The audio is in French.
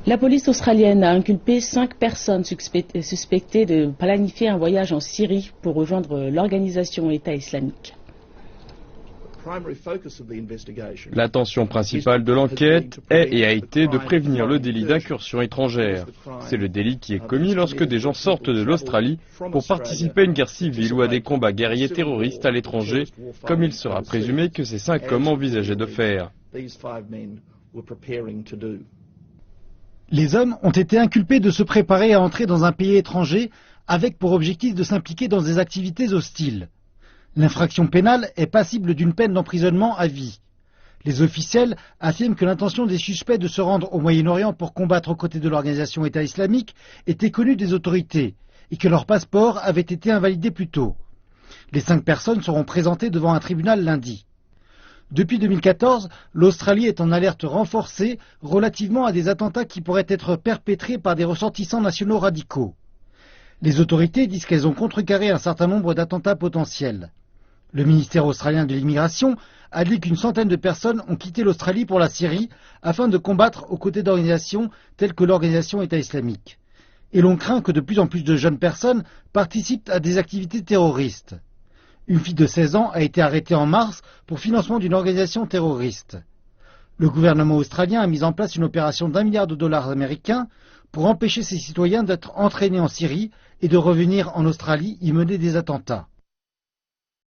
La police australienne a inculpé 5 personnes suspectées de planifier un voyage en Syrie pour rejoindre l'organisation État islamique. L'attention principale de l'enquête est et a été de prévenir le délit d'incursion étrangère. C'est le délit qui est commis lorsque des gens sortent de l'Australie pour participer à une guerre civile ou à des combats guerriers terroristes à l'étranger, comme il sera présumé que ces 5 hommes envisageaient de faire. Les hommes ont été inculpés de se préparer à entrer dans un pays étranger avec pour objectif de s'impliquer dans des activités hostiles. L'infraction pénale est passible d'une peine d'emprisonnement à vie. Les officiels affirment que l'intention des suspects de se rendre au Moyen-Orient pour combattre aux côtés de l'organisation État islamique était connue des autorités et que leur passeport avait été invalidé plus tôt. Les 5 personnes seront présentées devant un tribunal lundi. Depuis 2014, l'Australie est en alerte renforcée relativement à des attentats qui pourraient être perpétrés par des ressortissants nationaux radicaux. Les autorités disent qu'elles ont contrecarré un certain nombre d'attentats potentiels. Le ministère australien de l'immigration a dit qu'une centaine de personnes ont quitté l'Australie pour la Syrie afin de combattre aux côtés d'organisations telles que l'organisation État islamique. Et l'on craint que de plus en plus de jeunes personnes participent à des activités terroristes. Une fille de 16 ans a été arrêtée en mars pour financement d'une organisation terroriste. Le gouvernement australien a mis en place une opération d'$1 milliard américains pour empêcher ses citoyens d'être entraînés en Syrie et de revenir en Australie y mener des attentats.